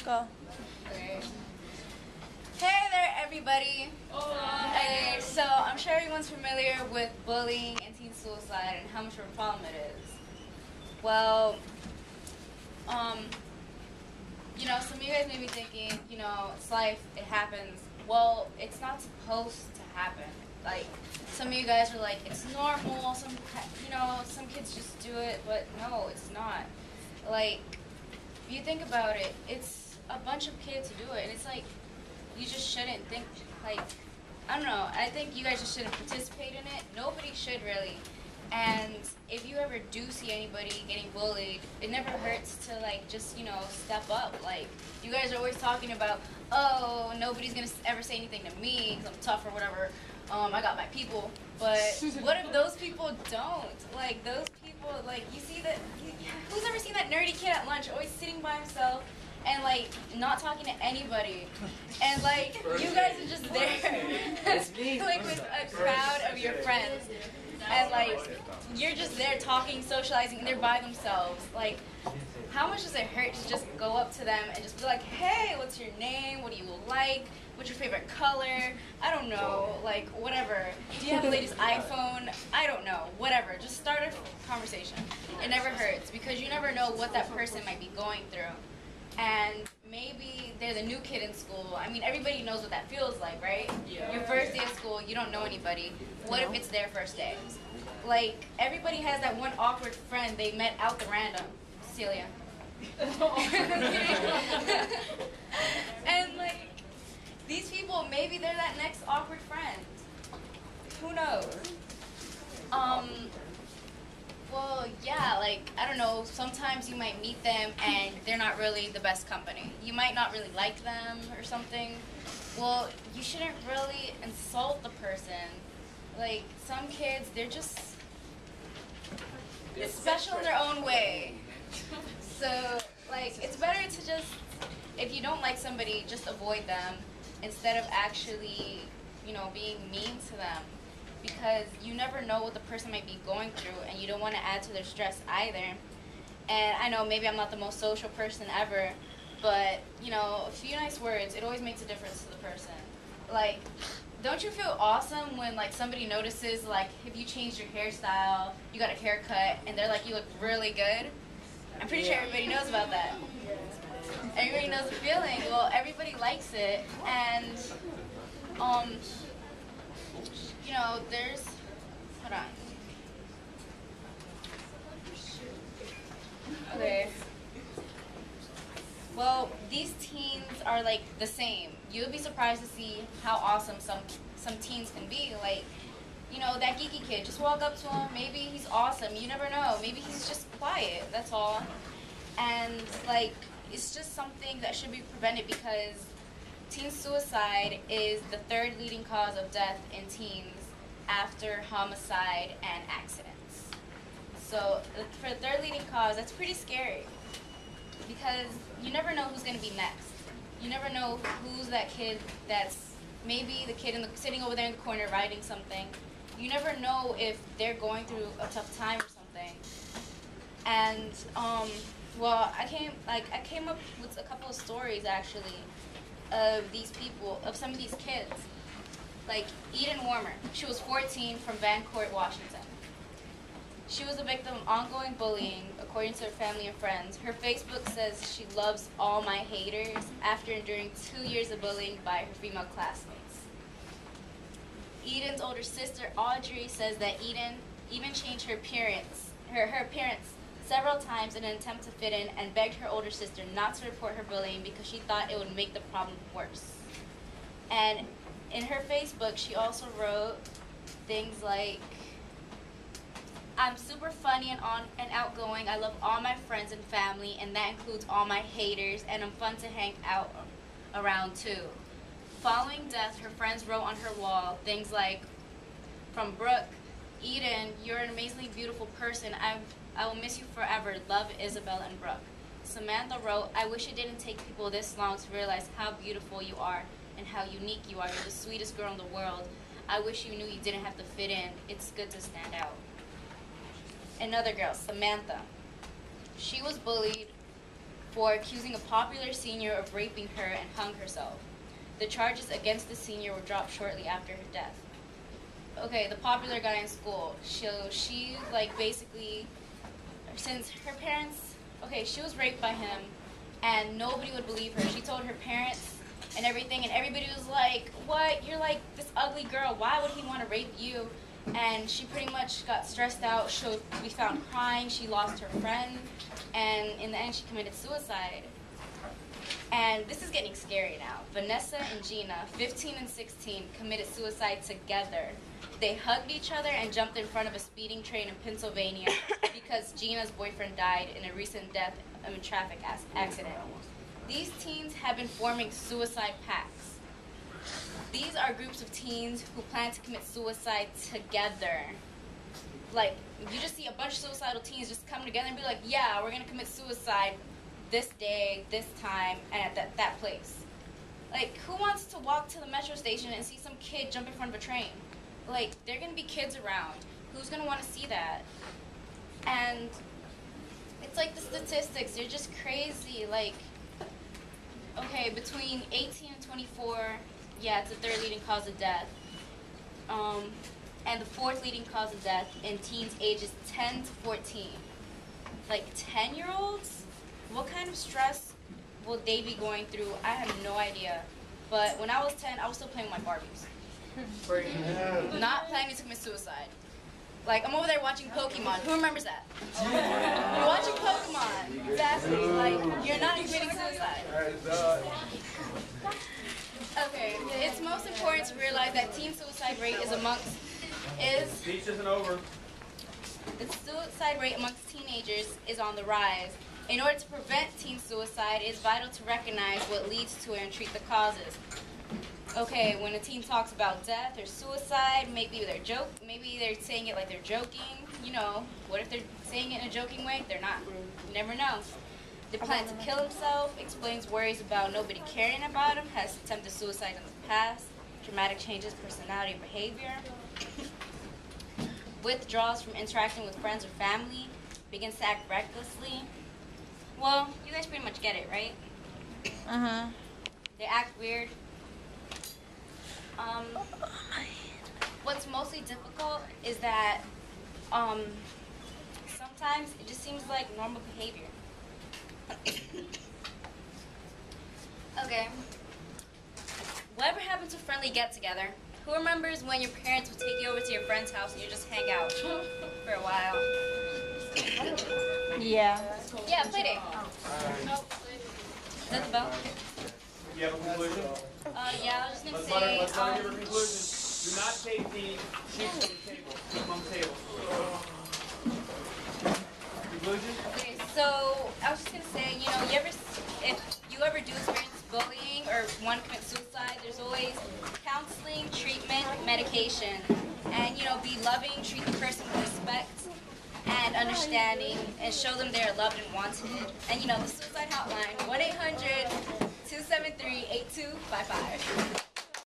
Go. Okay. Hey there, everybody. Okay, so I'm sure everyone's familiar with bullying and teen suicide and how much of a problem it is. Well, some of you guys may be thinking, it's life, it happens. Well, it's not supposed to happen. Like, some of you guys are like, it's normal, some kids just do it, but no, it's not. Like, if you think about it, it's a bunch of kids who do it, and it's like, you just shouldn't think, like, I don't know, I think you guys just shouldn't participate in it. Nobody should really. And if you ever do see anybody getting bullied, it never hurts to, like, just, step up. Like, you guys are always talking about, oh, nobody's going to ever say anything to me because I'm tough or whatever. I got my people. But what if those people don't? Like, those people, like, you see that, who's ever seen that nerdy kid at lunch always sitting by himself and, like, not talking to anybody? And, like, you guys are just there, like, with a crowd of your friends. And, like, you're just there talking, socializing, and they're by themselves. Like, how much does it hurt to just go up to them and just be like, hey, what's your name? What do you like? What's your favorite color? I don't know, like, whatever. Do you have the latest iPhone? I don't know, whatever. Just start a conversation. It never hurts because you never know what that person might be going through. And maybe there's a new kid in school. I mean, everybody knows what that feels like, right? Yeah. Your first day of school, you don't know anybody. What if it's their first day? Like, everybody has that one awkward friend they met out the random. Celia. And, like, these people, maybe they're that next awkward friend. Who knows? Well, yeah, like, I don't know, sometimes you might meet them and they're not really the best company. You might not really like them or something. Well, you shouldn't really insult the person. Like, some kids, they're just special in their own way. So, like, it's better to just, if you don't like somebody, just avoid them instead of actually, being mean to them. Because you never know what the person might be going through, and you don't want to add to their stress either. And I know maybe I'm not the most social person ever, but, a few nice words, it always makes a difference to the person. Like, don't you feel awesome when, like, somebody notices, like, if you changed your hairstyle, you got a haircut, and they're like, you look really good? I'm pretty sure everybody knows about that. Everybody knows the feeling. Well, everybody likes it, and, there's, hold on. Okay. Well, these teens are, like, the same. You'll be surprised to see how awesome some teens can be. Like, that geeky kid, just walk up to him, maybe he's awesome, you never know. Maybe he's just quiet, that's all. And, like, it's just something that should be prevented because teen suicide is the third leading cause of death in teens after homicide and accidents. So for the third leading cause, that's pretty scary because you never know who's going to be next. You never know who's that kid that's maybe the kid sitting over there in the corner writing something. You never know if they're going through a tough time or something. And well, I came up with a couple of stories actually of these people, of some of these kids. Like Eden Warmer, she was 14 from Vancourt, Washington. She was the victim of ongoing bullying, according to her family and friends. Her Facebook says she loves all my haters after enduring 2 years of bullying by her female classmates. Eden's older sister, Audrey, says that Eden even changed her appearance several times in an attempt to fit in and begged her older sister not to report her bullying because she thought it would make the problem worse. And in her Facebook, she also wrote things like, I'm super funny and outgoing. I love all my friends and family, and that includes all my haters, and I'm fun to hang out around too. Following death, her friends wrote on her wall things like, from Brooke, Eden, you're an amazingly beautiful person. I will miss you forever. Love, Isabel and Brooke. Samantha wrote, I wish it didn't take people this long to realize how beautiful you are and how unique you are. You're the sweetest girl in the world. I wish you knew you didn't have to fit in. It's good to stand out. Another girl, Samantha. She was bullied for accusing a popular senior of raping her and hung herself. The charges against the senior were dropped shortly after her death. Okay, the popular guy in school. She like basically, since her parents, okay, she was raped by him, and nobody would believe her. She told her parents and everything, and everybody was like, "What? You're like this ugly girl. Why would he want to rape you?" And she pretty much got stressed out. She would be found crying. She lost her friend, and in the end, she committed suicide. And this is getting scary now. Vanessa and Gina, 15 and 16, committed suicide together. They hugged each other and jumped in front of a speeding train in Pennsylvania because Gina's boyfriend died in a recent death of a traffic accident. These teens have been forming suicide pacts. These are groups of teens who plan to commit suicide together. Like, you just see a bunch of suicidal teens just come together and be like, yeah, we're going to commit suicide this day, this time, and at that place. Like, who wants to walk to the metro station and see some kid jump in front of a train? Like, there are going to be kids around. Who's going to want to see that? And it's like the statistics, they're just crazy. Like, okay, between 18 and 24, yeah, it's the third leading cause of death. And the fourth leading cause of death in teens ages 10 to 14. Like, 10-year-olds? What kind of stress will they be going through? I have no idea. But when I was 10, I was still playing with my Barbies. Not planning to commit suicide. Like, I'm over there watching Pokemon. Who remembers that? You're watching Pokemon. Exactly. Like, you're not committing suicide. Okay, it's most important to realize that teen suicide rate the suicide rate amongst teenagers is on the rise. In order to prevent teen suicide, it is vital to recognize what leads to it and treat the causes. Okay, when a teen talks about death or suicide, maybe they're saying it like they're joking. You know, what if they're saying it in a joking way? They're not. You never know. They plan to kill himself, explains worries about nobody caring about him, has attempted suicide in the past, dramatic changes, personality, and behavior, withdraws from interacting with friends or family, begins to act recklessly. Well, you guys pretty much get it, right? Uh-huh. They act weird. What's mostly difficult is that sometimes it just seems like normal behavior. Okay. Whatever happened to friendly get-together? Who remembers when your parents would take you over to your friend's house and you just hang out for a while? Yeah. Yeah, play date. Is that the bell? You have a conclusion? Yeah, I was just gonna Let's not give a say, conclusion. Do not take the sheets from the table. Keep them on the table. Conclusion? okay, so I was just gonna say, you know, if you ever do experience bullying or want to commit suicide, there's always counseling, treatment, medication, and you know, be loving, treat the person with respect and understanding, and show them they're loved and wanted. And you know, the suicide hotline, 1-800-273-8255.